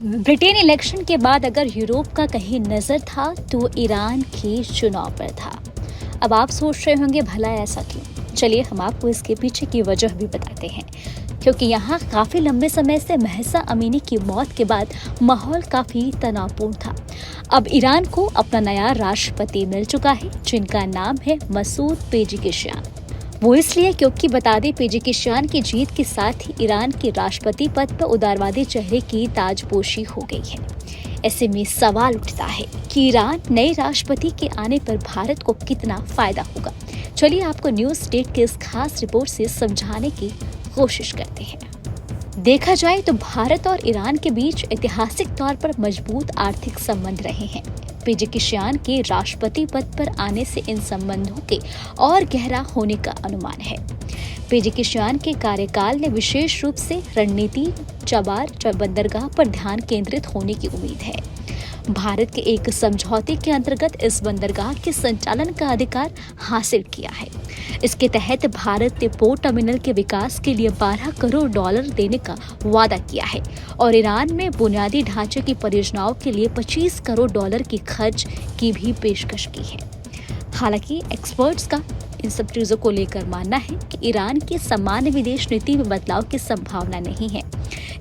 Britain election के बाद अगर यूरोप का कहीं नजर था तो वो ईरान के चुनाव पर था। अब आप सोच रहे होंगे भला ऐसा क्यों? चलिए हम आपको इसके पीछे की वजह भी बताते हैं। क्योंकि यहाँ काफी लंबे समय से महसा अमीनी की मौत के बाद माहौल काफी तनावपूर्ण था। अब ईरान को अपना नया राष्ट्रपति मिल चुका है जिनका नाम है मसूद पेज़ेश्कियान। वो इसलिए क्योंकि बता दें पेज़ेश्कियान की जीत के साथ ही ईरान के राष्ट्रपति पद पर उदारवादी चेहरे की ताजपोशी हो गई है। ऐसे में सवाल उठता है कि ईरान नए राष्ट्रपति के आने पर भारत को कितना फायदा होगा। चलिए आपको न्यूज़ डेट के इस खास रिपोर्ट से समझाने की कोशिश करते हैं। देखा जाए तो भारत और ईरान के बीच ऐतिहासिक तौर पर मजबूत आर्थिक संबंध रहे हैं। पेज़ेश्कियान के राष्ट्रपति पद पर आने से इन संबंधों के और गहरा होने का अनुमान है। पेज़ेश्कियान के कार्यकाल ने विशेष रूप से रणनीति चबार बंदरगाह पर ध्यान केंद्रित होने की उम्मीद है। भारत के एक समझौते के अंतर्गत इस बंदरगाह के संचालन का अधिकार हासिल किया है। इसके तहत भारत ने पोर्ट टर्मिनल के विकास के लिए 12 करोड़ डॉलर देने का वादा किया है और ईरान में बुनियादी ढांचे की परियोजनाओं के लिए 25 करोड़ डॉलर की खर्च की भी पेशकश की है। हालांकि एक्सपर्ट्स का इन सब चीजों को लेकर मानना है कि ईरान की सामान्य विदेश नीति में बदलाव की संभावना नहीं है।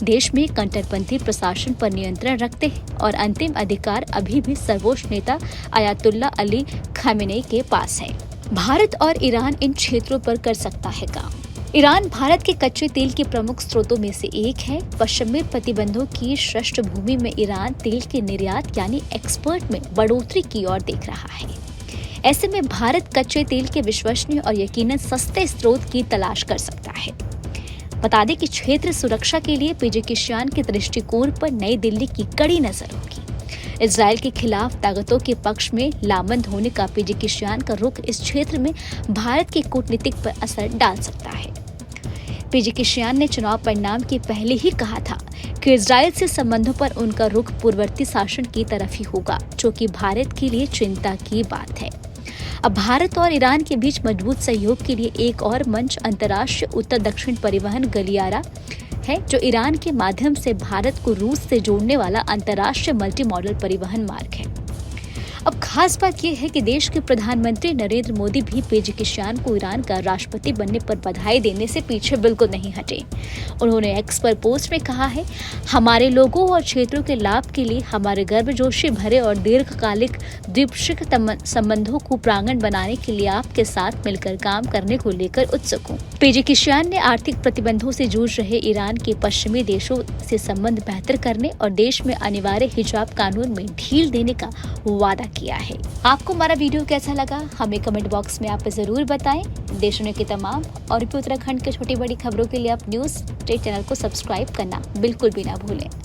देश में कट्टरपंथी प्रशासन पर नियंत्रण रखते हैं और अंतिम अधिकार अभी भी सर्वोच्च नेता अयातुल्ला अली खामेनेई के पास है। भारत और ईरान इन क्षेत्रों पर कर सकता है काम। ईरान भारत के कच्चे तेल के प्रमुख स्रोतों में से एक है। पश्चिमी प्रतिबंधों की पृष्ठभूमि में ईरान तेल के निर्यात यानी एक्सपोर्ट में बढ़ोतरी की ओर देख रहा है। ऐसे में भारत कच्चे तेल के विश्वसनीय और यकीनन सस्ते स्रोत की तलाश कर सकता है। बता दें कि क्षेत्र सुरक्षा के लिए पेज़ेश्कियान के दृष्टिकोण पर नई दिल्ली की कड़ी नजर होगी। इजरायल के खिलाफ ताकतों के पक्ष में लामबंद होने का पेज़ेश्कियान का रुख इस क्षेत्र में भारत की कूटनीतिक पर असर डाल सकता है। पेज़ेश्कियान ने चुनाव परिणाम के पहले ही कहा था कि इजरायल से संबंधों पर उनका रुख पूर्ववर्ती शासन की तरफ ही होगा, जो कि भारत के लिए चिंता की बात है। अब भारत और ईरान के बीच मजबूत सहयोग के लिए एक और मंच अंतर्राष्ट्रीय उत्तर दक्षिण परिवहन गलियारा है, जो ईरान के माध्यम से भारत को रूस से जोड़ने वाला अंतर्राष्ट्रीय मल्टी मॉडल परिवहन मार्ग है। अब खास बात यह है कि देश के प्रधानमंत्री नरेंद्र मोदी भी पेज़ेश्कियान को ईरान का राष्ट्रपति बनने पर बधाई देने से पीछे बिल्कुल नहीं हटे। उन्होंने एक्स पर पोस्ट में कहा है, हमारे लोगों और क्षेत्रों के लाभ के लिए हमारे गर्मजोशी भरे और दीर्घकालिक द्विपक्षीय संबंधों को प्रांगण बनाने के लिए आपके साथ मिलकर काम करने को लेकर उत्सुक हूँ। पेज़ेश्कियान ने आर्थिक प्रतिबंधों से जूझ रहे ईरान के पश्चिमी देशों से संबंध बेहतर करने और देश में अनिवार्य हिजाब कानून में ढील देने का वादा किया है। आपको हमारा वीडियो कैसा लगा हमें कमेंट बॉक्स में आप जरूर बताएं। देश दुनिया की तमाम और उत्तराखंड के छोटी बड़ी खबरों के लिए आप न्यूज़ डेट चैनल को सब्सक्राइब करना बिल्कुल भी ना भूलें।